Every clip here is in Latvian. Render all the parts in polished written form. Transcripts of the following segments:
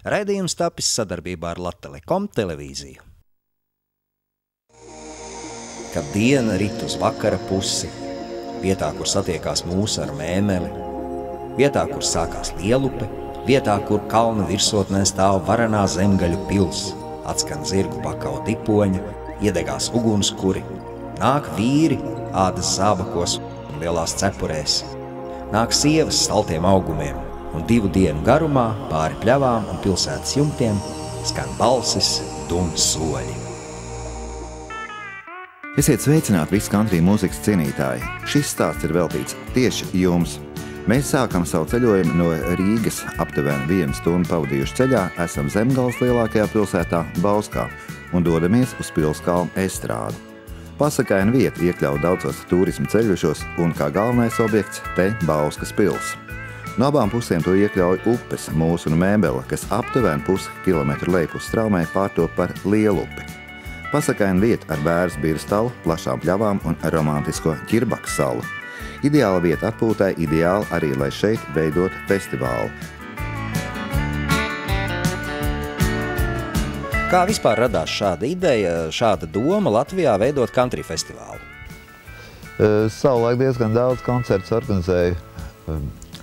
Raidījums tapis sadarbībā ar Latelekom televīziju. Kad diena rit uz vakara pusi, vietā, kur satiekās mūsa ar Mēmeli, vietā, kur sākās Lielupe, vietā, kur kalna virsotnē stāv varenā zemgaļu pils, atskan zirgu pakau tipoņa, iedegās ugunskuri, nāk vīri ādas zābakos un lielās cepurēs, nāk sievas saltiem augumiem, un 2 dienu garumā pāri pļavām un pilsētas jumtiem skan balsis, dun soļi. Esiet sveicināti visi country mūzikas cienītāji. Šis stāsts ir veltīts tieši jums. Mēs sākam savu ceļojumu no Rīgas, aptuveni 1 stundu pavadījuši ceļā, esam Zemgales lielākajā pilsētā Bauskā un dodamies uz Pilskalnu estrādi. Pasakaina vieta iekļauj daudzos turismu ceļušos un kā galvenais objekts te Bauskas pils. No abām pusēm to iekļauj upes Mūsa un Mēbele, kas aptuveni puskilometru lejpus straumē pārtop par Lielupi. Pasakaina vieta ar Bēras birstalu, plašām pļavām un romantisko Ķirbakas salu. Ideāla vieta atpūtai, ideāli arī, lai šeit veidot festivālu. Kā vispār radās šāda ideja, šāda doma Latvijā veidot country festivālu? Savulaik diezgan daudz koncertus organizēju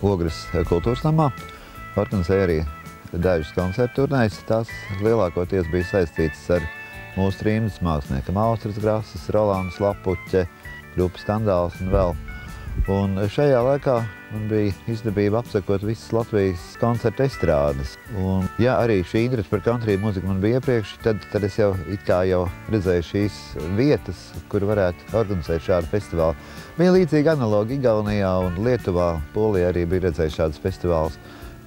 Ogres kultūras namā. Organizēja arī dažas koncertu turnējas. Tās lielākoties bija saistītas ar mūsu trījumdas māksliniekam Austras Grasas, Rolandas Lapuķe, Ļupa Skandāls un vēl. Un šajā laikā man bija izdevība apsekot visas Latvijas koncertu estrādes. Un, ja arī šī interese par country mūziku man bija iepriekš, tad es jau redzēju šīs vietas, kur varētu organizēt šādu festivālu. Bija līdzīgi analogi Igaunijā un Lietuvā, Polijā arī bija redzējuši šādus festivālus.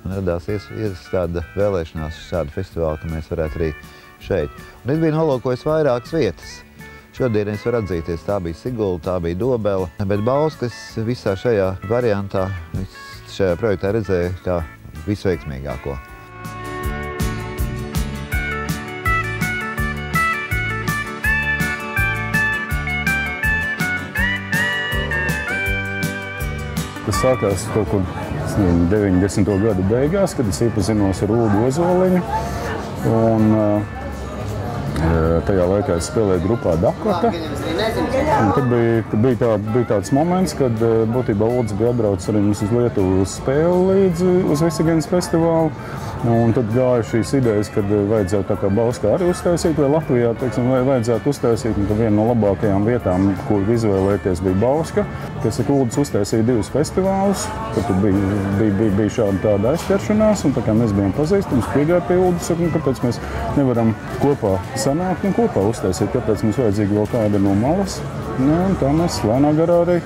Un radās tāda vēlēšanās šādu festivālu, ka mēs varētu arī šeit. Un es biju nolūkojis vairākas vietas. Šodien es varu atzīties, tā bija Sigula, tā bija Dobele, bet Bauskas visā šajā variantā, šajā projektā redzēju kā visveiksmīgāko. Tas sākās kaut kur 90. gadu beigās, kad es iepazinos ar Uldu Ozoliņu. Un tajā laikā es spēlēju grupā Dakota. Un tad bija tāds moments, kad būtībā Uldis bija atbraucis arī mums uz Lietuvu uz spēli līdzi uz Visagenas festivālu. Un tad gāja šīs idejas, kad vajadzētu tā kā Bauskā arī uztaisīt, vai Latvijā, teiksim, vai vajadzētu uztaisīt. Un tad viena no labākajām vietām, kur izvēlēties, bija Bauska. Kas ir Uldis uztaisīja 2 festivālus, tad bija šāda tāda aizķeršanās, un tā kā mēs bijām pazīstami, piegāja pie Uldis, un kāpēc mēs nevaram kopā sanākt un kopā uztaisīt, kāpēc mums vajadzīgi vēl kāda no malas. Un tā mēs lēnā garā arī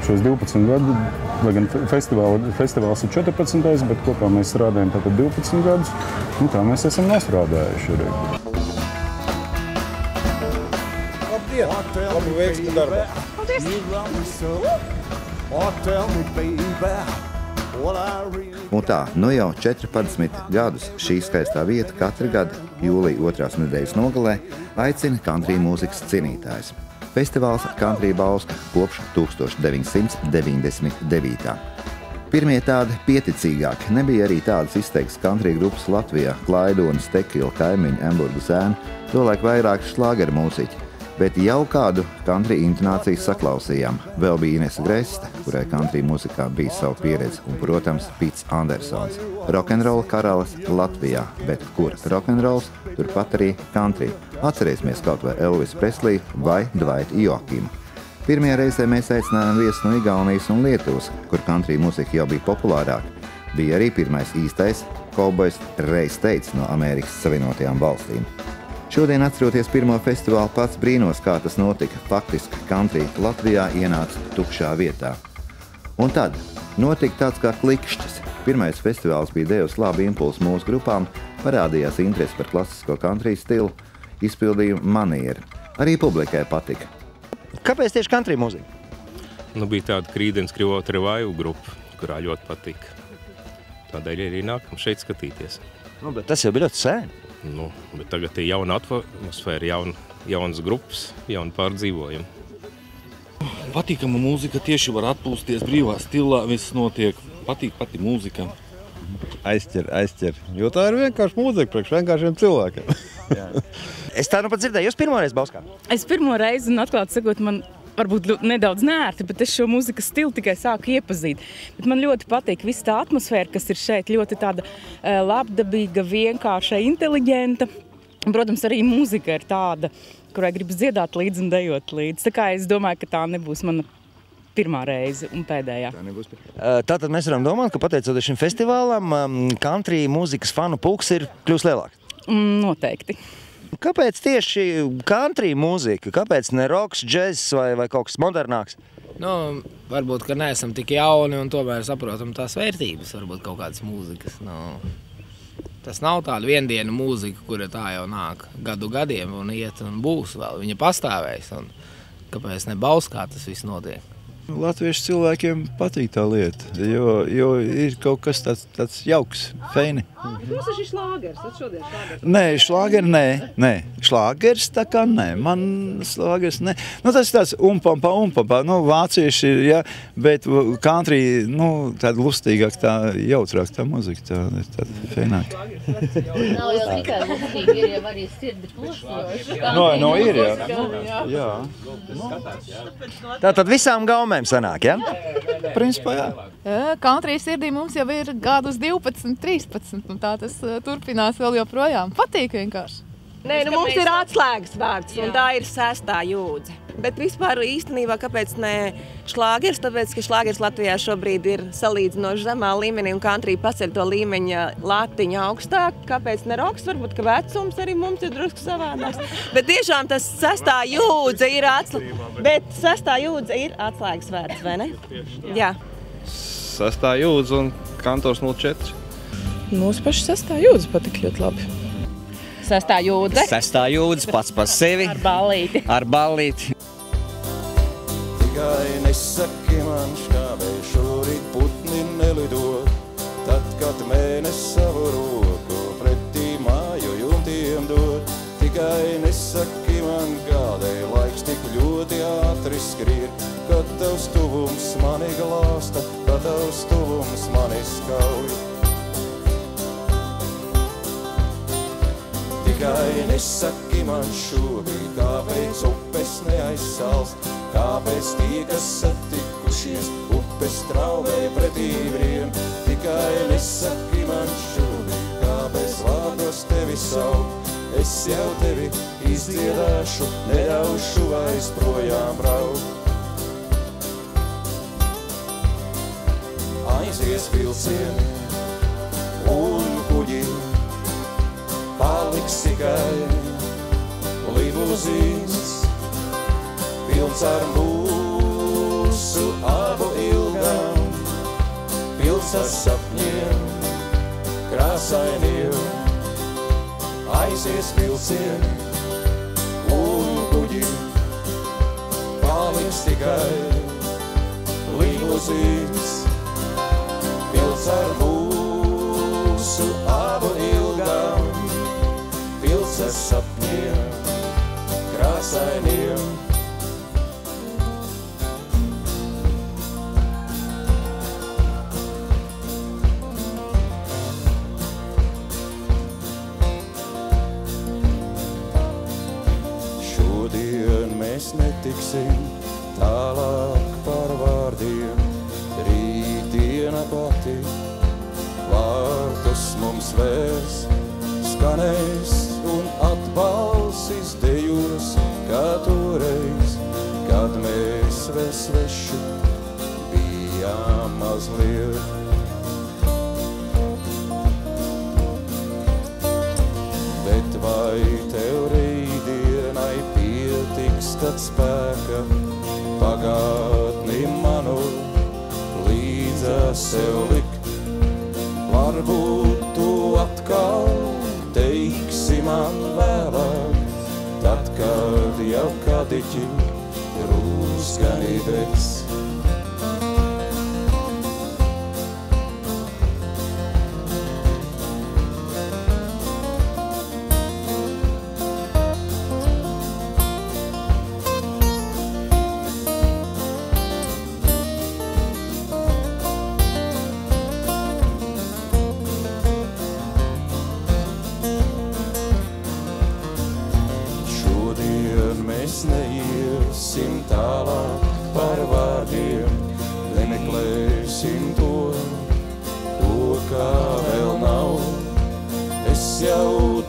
šos 12 gadu, lai gan festivāls ir 14, bet kopā mēs strādājam tātad 12 gadus, un tā mēs esam nostrādājuši arī. Labdien! Labu veiksmi darbā! Un tā, nu jau 14 gadus šī skaistā vieta katru gadu jūlija 2. nedēļas nogalē aicina country mūzikas cienītājus. Festivāls Country Bauska kopš 1999. Pirmie tādi pieticīgāki, nebija arī tādas izteiktas country grupas Latvijā, Klaidonas, Tekila, Kaimiņu, Emburgu Zēnu, tolaik vairāk šlāgeru mūziķi, bet jau kādu country intonācijas saklausījām. Vēl bija Inese Greste, kurai country mūzikā bija savu pieredzi, un, protams, Pits Andersons. Rokenrola karalis Latvijā, bet kur rokenrols, turpat arī country. Atcerēsimies kaut vai Elvis Presley vai Dwightu Joakimu. Pirmajā reizē mēs aicinājām viesus no Igaunijas un Lietuvas, kur country mūzika jau bija populārāka. Bija arī pirmais īstais kovbojs Ray States no Amerikas Savienotajām valstīm. Šodien, atceroties pirmo festivālu, pats brīnos, kā tas notika. Faktiski country Latvijā ienāca tukšā vietā. Un tad notika tāds kā klikšķis. Pirmais festivāls bija devis labu impulsu mūsu grupām, parādījās interesi par klasisko country stilu, izpildījumu manieri. Arī publikai patika. Kāpēc tieši country mūzika? Bija tāda Creedence Clearwater Revival grupa, kurā ļoti patika. Tādēļ arī nākam šeit skatīties. Bet tas jau bija ļoti sēni. Bet tagad ir jauna atmosfēra, jaunas grupas, jauna pārdzīvojuma. Patīkama mūzika, tieši var atpūsties brīvā stilā, viss notiek. Patīk pati mūzika. aizķer. Jo tā ir vienkārši mūzika priekš vienkāršiem cilvēkiem. Es tā nu pat dzirdēju, jūs pirmo reizi Bauskā? Es pirmo reizi, un atklāti sakot, man varbūt nedaudz nērti, bet es šo mūzikas stilu tikai sāku iepazīt. Bet man ļoti patīk visa tā atmosfēra, kas ir šeit, ļoti tāda labdabīga, vienkārša, inteliģenta. Un, protams, arī mūzika ir tāda, kurai gribas dziedāt līdzi un dejot līdzi. Tā kā es domāju, ka tā nebūs mana pirmā reize un pēdējā. Tātad mēs varam domāt, ka pateicoties šim festivālam, country mūzikas fanu pulks ir kļūst lielāks. Noteikti. Kāpēc tieši country mūzika? Kāpēc ne roks, džezs vai kaut kas modernāks? Nu, varbūt, ka neesam tik jauni un tomēr saprotam tās vērtības, varbūt kaut kādas mūzikas. Nu, tas nav tāda viendiena mūzika, kura tā jau nāk gadu gadiem un iet un būs vēl. Viņa pastāvēs un kāpēc ne Bauskā tas viss notiek. Latviešu cilvēkiem patīk tā lieta, jo ir kaut kas tāds jauks, feini. Mums ir šis šlāgers, šodien šlāgers. Nē, šlāgeri nē. Šlāgers tā kā nē, man šlāgers nē. Nu, tas ir tāds umpampa, nu, vācieši ir, ja, bet country, nu, tāda lustīgāk, tā jautrāk tā muzika, tāda feināk. Nav jau tikai lustīgi, ir jau arī sirdi plusoši. No, ir, jā. Tātad visām gaumēm sanāk, ja? Principā, jā. Country sirdī mums jau ir gadus 12, 13, un tā tas turpinās vēl joprojām. Patīk vienkārši. Nē, nu mums ir atslēgas vārds, un tā ir 6. jūdze. Bet vispār īstenībā, kāpēc ne šlāgers? Tāpēc, ka šlāgers Latvijā šobrīd ir salīdzinoši zemā līmenī, un country paceļ to līmeņa latiņu augstāk. Kāpēc ne roks? Varbūt, ka vecums arī mums ir drusku savādāks. Bet tiešām tas 6. jūdze ir atslēgas vārds, vai ne? Jā. 6. jūdze un kantors 04. Mūsu paši 6. jūdze patīk ļoti labi. 6. jūdze. 6. jūdze pats par sevi. Ar ballīti. Tikai nesaki man škāvēj šorīt putni nelidot, tad, kad mēnes savu roku pretī māju jumtiem dod. Tikai nesaki man kādēļ laiks tik ļoti ātri skriet, kad tavs tuvums mani glāsta, kad tavs tuvums mani skauj. Tikai nesaki man šobrīd, kāpēc upes neaizsalst, kāpēc tie, kas satikušies, upes trauvē pretī vriem. Tikai nesaki man šobrīd, kāpēc vārdos tevi saukt, es jau tevi izdziedāšu, neļaušu vairs projām braukt. Aizies vilcieni un kuģi, paliks tikai limuzīns, pilns ar mūsu abu ilgām, pilns ar sapņiem, krāsainiem. Aizies vilcieni un kuģi, paliks tikai limuzīns, pilns ar mūsu abu ilgām, pilns ar sapņiem, krāsainiem. Šodien mēs netiksim tālāk par vārdiem, rītdiena pati vārtus mums vērs, skanēs un atbalsīs dejurs, kā toreiz, kad mēs vēl sveši bijām mazliet. Bet vai tev rītdienai pietiks tad spēka pagātni manu līdzās sev likt? Varbūt tu atkal teiksi man vēlāk, tad, kad jau kadiķi rūskani degs.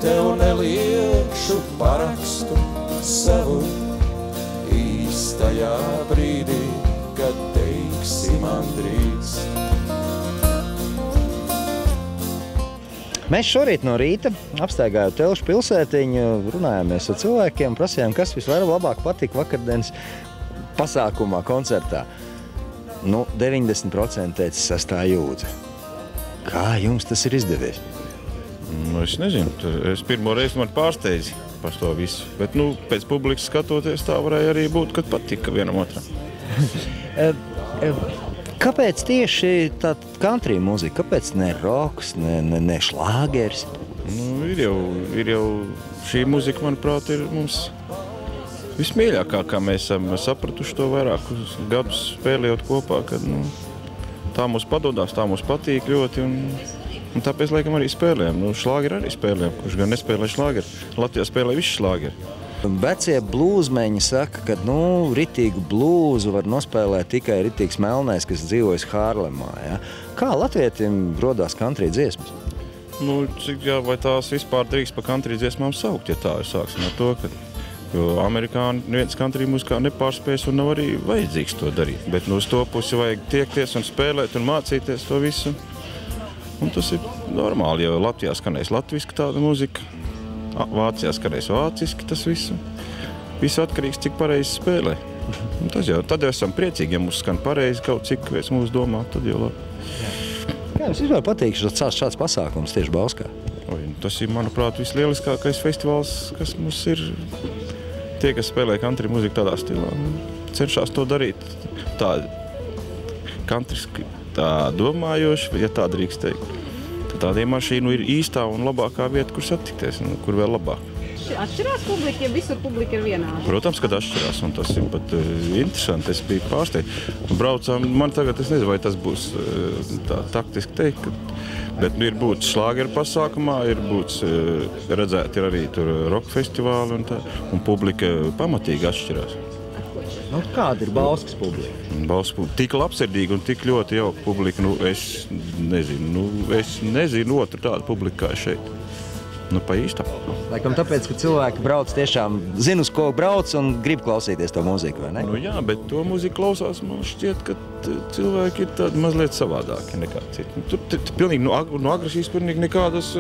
tev neliekšu parakstu savu īstajā brīdī, kad teiksi man drīz. Mēs šorīt no rīta, apstaigājot Telšu pilsētiņu, runājāmies ar cilvēkiem, prasījām, kas vislabāk patika vakardienas pasākumā, koncertā. 90% teica Sastā jūdze. Kā jums tas ir izdevies? Es nezinu, es pirmo reizi man pārsteidzi par to visu, bet pēc publikas skatoties tā varēja arī būt, kad patika vienam otram. Kāpēc tieši tā country mūzika? Kāpēc ne roks, ne šlāgeris? Ir jau šī mūzika, manuprāt, ir mums vismīļākā, kā mēs esam sapratuši to vairākus gadus spēlējot kopā, kad tā mums padodās, tā mums patīk ļoti un tāpēc, laikam, arī spēlējam. Šlāgeri arī spēlējam, kurš gan nespēlē šlāgeri. Latvijā spēlē visi šlāgeri. Vecie blūzmeņi saka, ka ritīgu blūzu var nospēlēt tikai ritīgs melnais, kas dzīvojas Hārlemā. Ja? Kā latvietim rodās country dziesmas? Vai tās vispār drīkst pa country dziesmām saukt, ja tā ir sāksim ar to, jo amerikāni viens country mūzikā nepārspējas un nav arī vajadzīgs to darīt. Bet uz to pusi vajag tiekties un spēlēt un mācīties to visu. Un tas ir normāli, jo Latvijā skanēs latviski tāda mūzika, Vācijā skanēs vāciski tas visu. Viss atkarīgs, cik pareizi spēlē. Tad jau esam priecīgi, ja mums skan pareizi kaut cik pēc mūsu domā, tad jau labi. Kā jums vispār patīk šāds pasākums tieši Bauskā? Tas ir, manuprāt, vislieliskākais festivāls, kas mums ir. Tie, kas spēlē country mūziku tādā stilā, cenšas to darīt tā countryski, tā domājoši, ja tā drīkst teikt. Tādiem mašīnu ir īstā un labākā vieta, kur satikties, kur vēl labāk. Atšķirās publika, ja visur publika ir vienāda? Protams, kad atšķirās, un tas ir pat interesanti. Es biju pārsteigts. Braucām, man tagad, es nezinu, vai tas būs tā taktiski teikt, bet ir būts šlāgeru pasākumā, ir būts redzēt, ir arī tur rock festivāli un publika pamatīgi atšķirās. Kāda ir Bauskas publika? Bauskas publika tik labsirdīga un tik ļoti jauka publika. Es nezinu otru tādu publiku kā šeit. Pa īstam. Laikam tāpēc, ka cilvēki brauc tiešām, zina, uz ko brauc un grib klausīties to mūziku, vai ne? Jā, bet to mūziku klausās, man šķiet, ka cilvēki ir tādi mazliet savādāki nekā citi. Tur pilnīgi no agresijas pilnīgi nekādas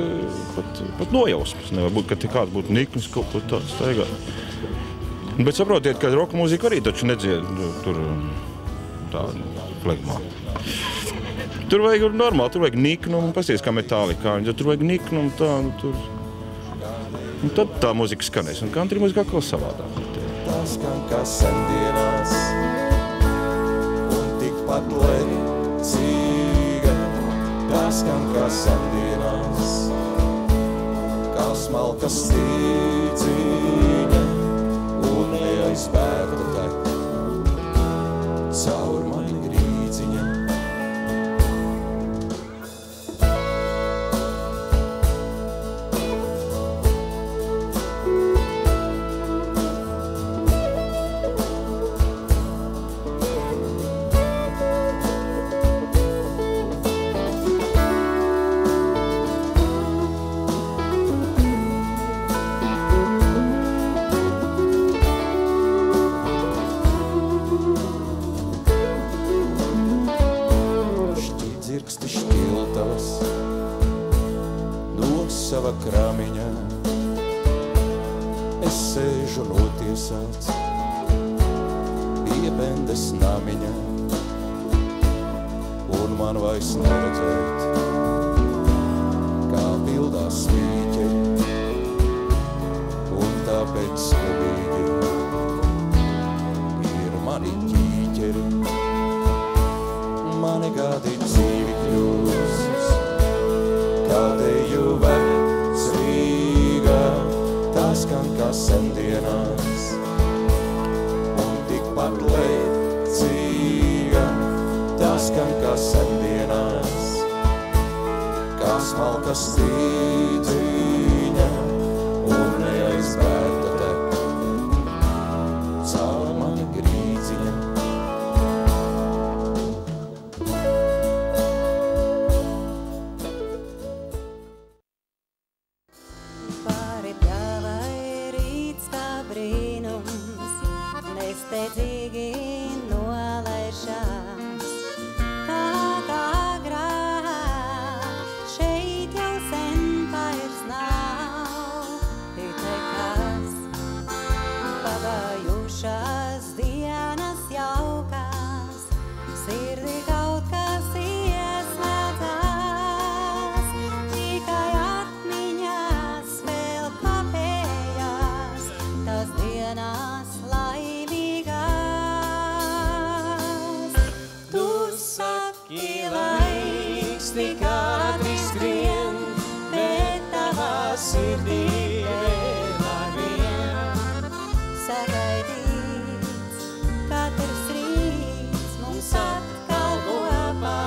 pat nojausmas. Nevar būt, ka kāds būtu niknis kaut ko tādu staigāt. Bet saprotiet, ka roka mūzika arī taču nedzied tur tādu flegmā. Tur vajag normāli, tur vajag niknumu, pasties kā metālikā, tur vajag niknumu tādu, un tad tā mūzika skanēs, un country mūzika kaut savādāk. Tā skan kā sendienās, un tikpat lecīga, tā skan kā sendienās, kā smalka stīciņa. Neaizbēgta tek caur mani grīdziņa. Sava kramiņā es sēžu notiesāts pie bendes namiņā, un man vairs neredzēt, kā pildās svīķeri, un tāpēc skubīgi ir mani ķīķeri, mani gadi dzīvi kļūst, kā teju vecīga, tā skan kā sendienās, un tikpat lecīga, tā skan kā sendienās, kā smalka stīdziņa, un neaizbērta tek caur mani grīdziņa. sirdī vienmēr vien. Sagaidīts, katrs rīts mums atkal kopā.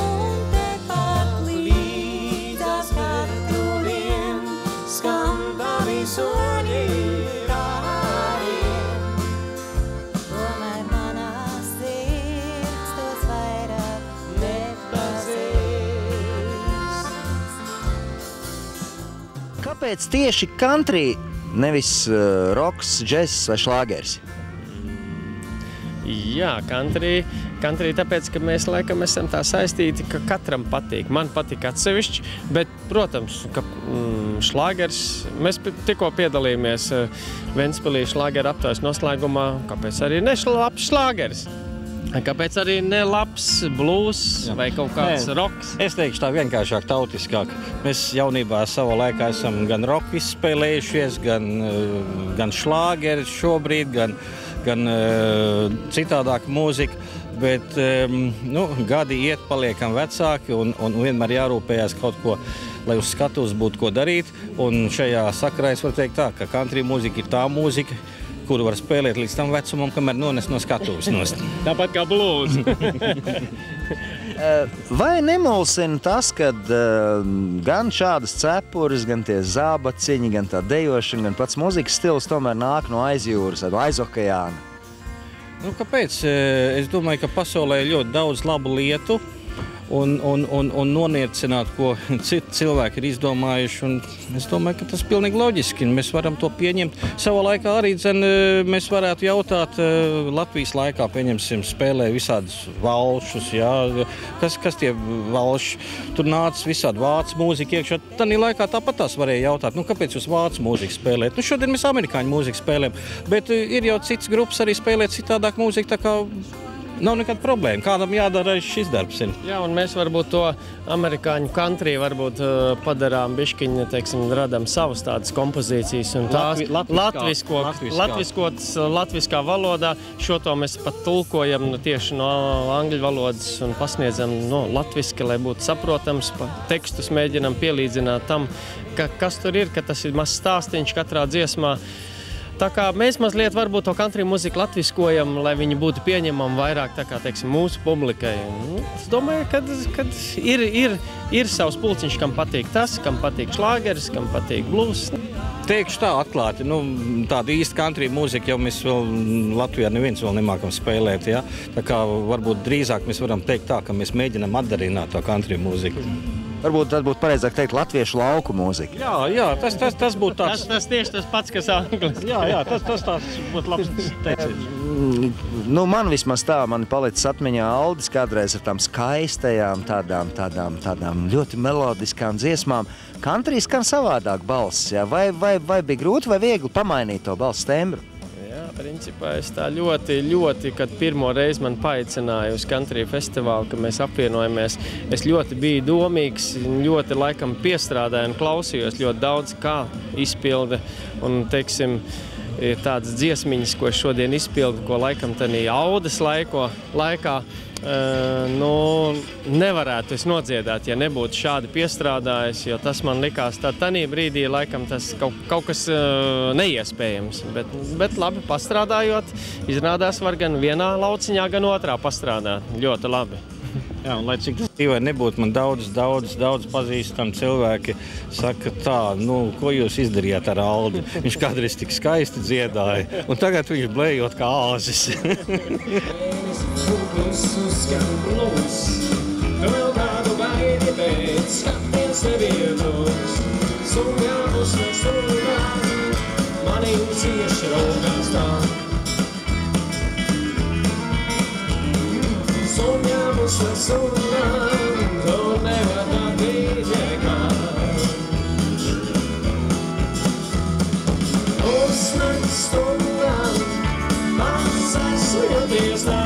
Un tepat līdzās katru dien skan tavi soļi kāriem. Tomēr manā sirds tos vairāk nepazīst. Kāpēc tieši country, nevis roks, džess vai šlāgers? Jā, country tāpēc, ka mēs laikam esam tā saistīti, ka katram patīk. Man patīk atsevišķi, bet, protams, ka šlāgers, mēs tikko piedalījāmies Ventspilī šlāgera aptaujas noslēgumā, kāpēc arī ne labs šlāgers? Kāpēc arī ne labs blues vai kaut kāds roks? Es teikšu tā vienkāršāk, tautiskāk. Mēs jaunībā savā laikā esam gan roku izspēlējušies, gan šlāgeri šobrīd, gan citādāk mūzika. Bet gadi iet, paliekam vecāki un vienmēr jārūpējās kaut ko, lai uz skatuves būtu ko darīt. Un šajā sakarā es varu teikt tā, ka country mūzika ir tā mūzika, kuru var spēlēt līdz tam vecumam, kamēr nones no skatuves nost. Tāpat kā blues. Vai nemulsina tas, kad gan šādas cepures, gan tie zābaciņi, gan tā dejošana, gan pats mūzikas stils tomēr nāk no aizjūras, aiz okeāna? Nu, kāpēc? Es domāju, ka pasaulē ir ļoti daudz labu lietu un noniecināt, ko citi cilvēki ir izdomājuši. Un es domāju, ka tas ir pilnīgi loģiski. Mēs varam to pieņemt. Savā laikā arī mēs varētu jautāt, Latvijas laikā, pieņemsim, spēlē visādus valšus. Jā. Kas tie valši? Tur nāca visādi vācu mūzika iekšā. Tanī laikā tāpat tās varēja jautāt, kāpēc jūs vācu mūziku spēlēt? Šodien mēs amerikāņu mūziku spēlējam, bet ir jau cits grupas arī spēlēt citādāk mūziku, tā kā nav nekāda problēma. Kādam jādara šis darbs. Jā, un mēs varbūt to amerikāņu country varbūt padarām biškiņi, teiksim, radam savas tādas kompozīcijas un tās latviskā valodā. Šo to mēs pat tulkojam tieši no angļu valodas un pasniedzam latviski, lai būtu saprotams. Tekstus mēģinam pielīdzināt tam, kas tur ir, ka tas ir mazs stāstiņš katrā dziesmā. Tā kā mēs mazliet varbūt to country mūziku latviskojam, lai viņi būtu pieņemami vairāk tā kā, teiksim, mūsu publikai. Es domāju, ka ir savs pulciņš, kam patīk tas, kam patīk šlāgeris, kam patīk blues. Teikšu tā atklāti, tāda īsta country mūzika jau mēs vēl Latvijā neviens vēl nemākam spēlēt, ja? Tā kā varbūt drīzāk mēs varam teikt tā, ka mēs mēģinam atdarināt to country mūziku. Varbūt tas būtu pareizāk teikt latviešu lauku mūzika. Jā, tas būtu tāds. Tas tieši tas pats, kas anglis. Jā, tas tāds būtu labs teiciens. Man vismaz tā, man palicis atmiņā Aldis kādreiz ar tām skaistajām, tādām ļoti melodiskām dziesmām. Country skan savādāk balss, jā? Vai bija grūti vai viegli pamainīt to balss tembru? Principā es tā ļoti, kad pirmo reizi man paaicināja uz country festivālu, ka mēs apvienojamies, es ļoti biju domīgs, ļoti laikam piestrādāju un klausījos ļoti daudz, kā izpilda un, teiksim, ir tādas dziesmiņas, ko es šodien izpildu, ko laikam tanī audas laikā, nevarētu es nodziedāt, ja nebūtu šādi piestrādājis, jo tas man likās tanī brīdī, laikam tas kaut kas neiespējams. Bet labi, pastrādājot, izrādās var gan vienā lauciņā, gan otrā pastrādāt. Ļoti labi. Jā, un lai cik tas dzīvē nebūtu, man daudz pazīstam cilvēki saka tā, ko jūs izdarījāt ar Aldi? Viņš kādreiz tik skaisti dziedāja, un tagad viņš blējot kā āzis. Skan blues, vēl kādu gaidi pēc, skaties nevienos, sumjāmus mēs runām, manī cieši raugās tā. Sumjāmus mēs runām, to nevar tā bija kā. Uzsnakt stundām, pats esmoties tā.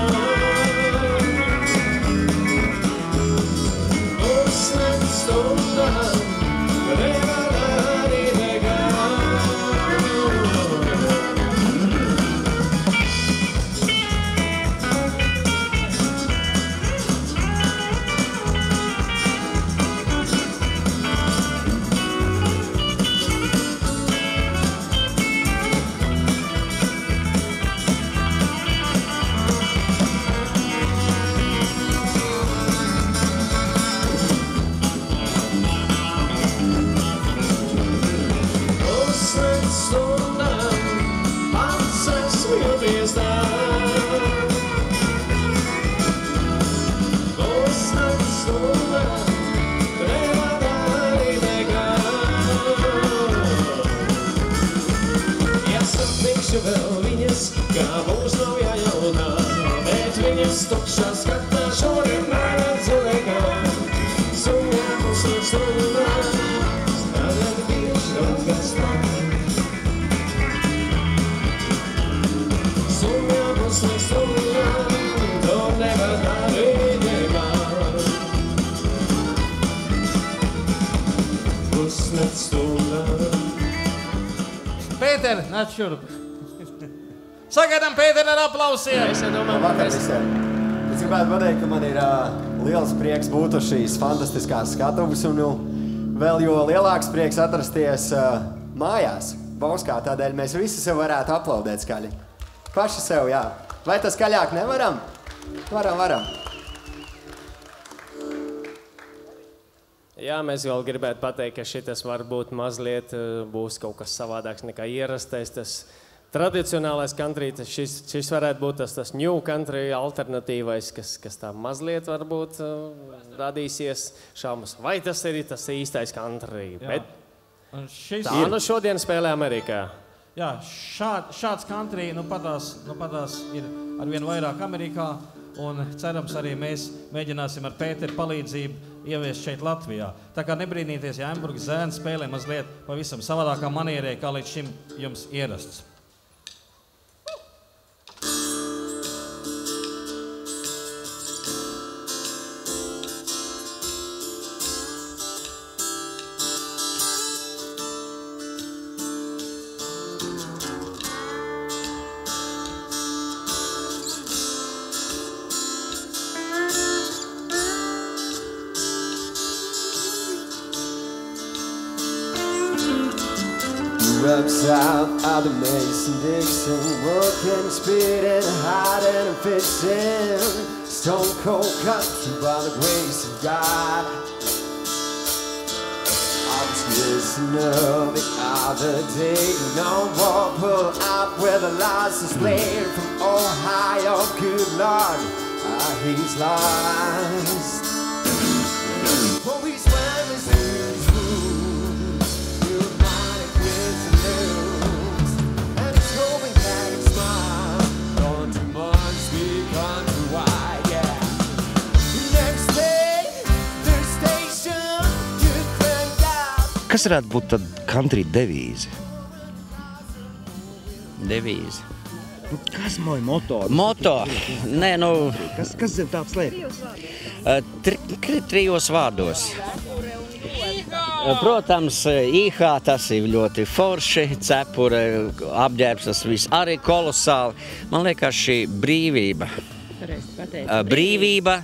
Pēter, nāc šurp. Sagaidām Pēteru ar aplausiem. Labvakar visiem. Es gribētu pateikt, ka man ir liels prieks būt uz šīs fantastiskās skatuves un vēl jo lielāks prieks atrasties mājās, Bauskā. Tādēļ mēs visi sev varētu aplaudēt skaļi. Paši sev, jā. Vai tas skaļāk nevaram? Varam. Jā, mēs vēl gribētu pateikt, ka šitas varbūt mazliet būs kaut kas savādāks nekā ierastais. Tas tradicionālais country, šis varētu būt tas new country alternatīvais, kas tā mazliet varbūt radīsies. Šaubas, vai tas ir tas īstais country? Bet tā nu šodien spēlē Amerikā. Jā, šāds country patās ir arvien vairāk Amerikā. Un cerams arī mēs mēģināsim ar Pēteru palīdzību ieviest šeit Latvijā. Tā kā nebrīnīties, ja Emburgas zēni spēlē mazliet pavisam savādākā manierē, kā līdz šim jums ierasts. Up south out of Mason-Dixon, working, speeding, hiding and fishing, stone cold country by the grace of God. I was listening the other day, no more pull out where the license plate from Ohio. Good Lord, he's lost. Oh, he's wearing his boots, united with the news, and he's hoping that it's mine. Don't too much speak countrywide, yeah. Next day, their station, you crank out. Kas varētu būt tad country devīze? Devīze. Kas moja moto? Moto? Nē, nu... Kas zem tā slēp? Trijos vārdos. Protams, īhā tas ir ļoti forši, cepure, apģērbs, tas viss arī kolosāli. Man liekas, šī brīvība. Brīvība,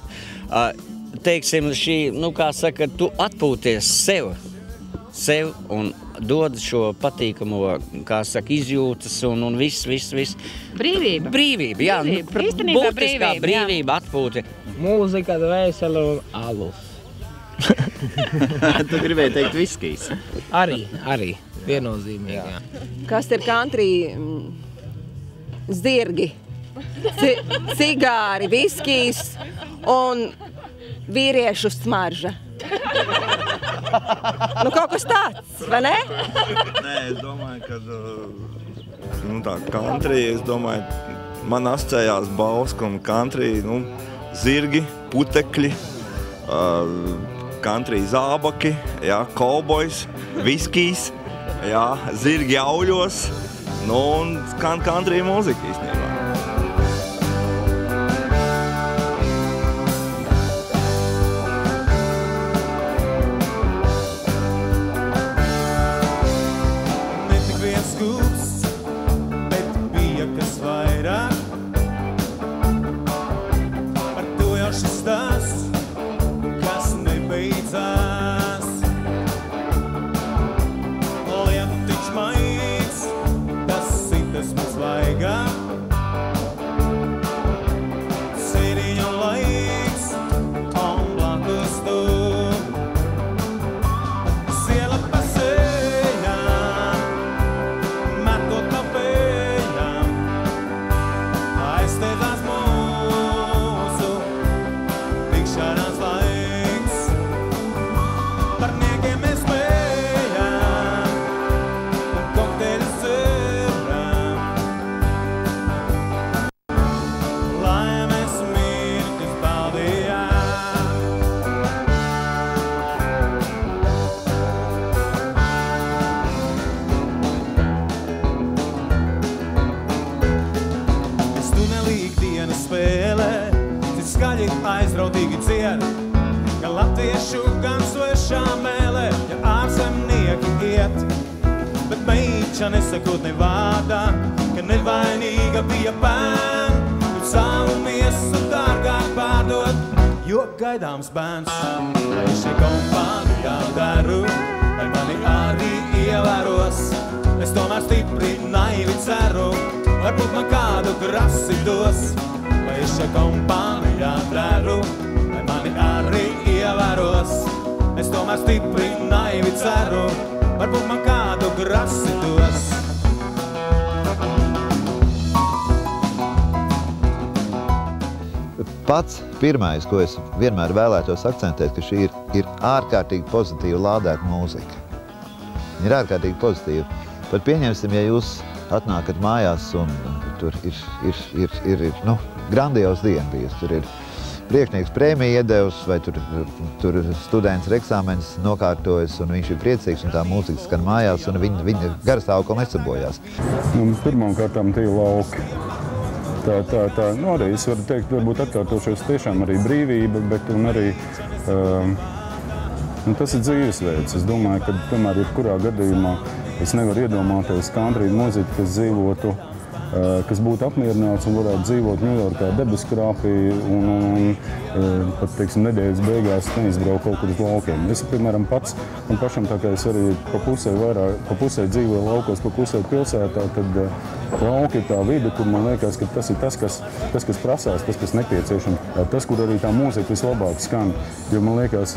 teiksim, šī, nu kā saka, tu atpūties sev un dod šo patīkamo, kā saka, izjūtas un viss. Brīvība. Brīvība, jā. Īstenībā būtiskā brīvība, atpūti. Mūzika, dvēsele un alus. Tu gribēji teikt viskijs? Arī. Viennozīmīgi, jā. Kas ir country? Zirgi, cigāri, viskijs un vīriešu smarža. Nu, kaut kas tāds, vai ne? Nē, es domāju, ka tā country, es domāju, man asociējās Bauska un country, zirgi, putekļi, country zābaki, jā, cowboys, viskijs, jā, zirgi auļos, un country mūzika īstenībā. iet, bet meiča nesakot ne vārdā, ka nevainīga bija pēn, un savu miesu dārgāk pārdot, jo gaidāms bērns. Lai šī kompānijā daru, lai mani arī ievēros, es tomēr stipri naivi ceru, varbūt man kādu grasi dos. Lai šī kompānijā daru, lai mani arī ievēros, es tomēr stipri naivi ceru, varbūt man kādu grasi dos. Pats pirmais, ko es vienmēr vēlētos akcentēt, ka šī ir ārkārtīgi pozitīva lādēta mūzika. Viņa ir ārkārtīgi pozitīva. Pat pieņemsim, ja jūs atnākat mājās un tur ir grandios diena bijusi. Tur ir priekšnieks prēmiju iedevis, vai tur students ir eksāmenis nokārtojas, un viņš ir priecīgs, un tā mūzika skan mājās, un viņa garastāvokli nesabojās. Pirmām kārtām tie lauki. Arī es varu teikt, varbūt atkārtošos tiešām arī brīvība, bet un arī tas ir dzīvesveids. Es domāju, ka tomēr jebkurā gadījumā es nevaru iedomāties country mūziku, kas dzīvotu, kas būtu apmierināts un varētu dzīvot Ņujorkā debeskrāpī un pat, teiksim, nedēļas beigās neizbraukt kaut kur uz laukiem. Es, piemēram, pats un pašam, tā kā es arī pa pusē dzīvoju laukos, pa pusē pilsētā, tad lauki ir tā vide, kur man liekas, ka tas ir tas, kas prasās, tas, kas nepieciešams. Tas, kur arī tā mūzika vislabāk skan, jo man liekas,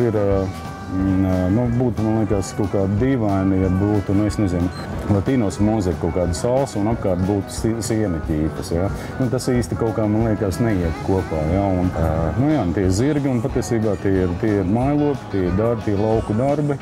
būtu, man liekas, kaut kāda dīvaini, ja būtu, es nezinu, latīnos mūzika, kaut kāda salsa un apkārt būtu sieneķītas, ja? Tas īsti kaut kā, man liekas, neiet kopā, ja? Un tie zirgi un patiesībā tie ir mājlopi, tie ir darbi, tie ir lauku darbi.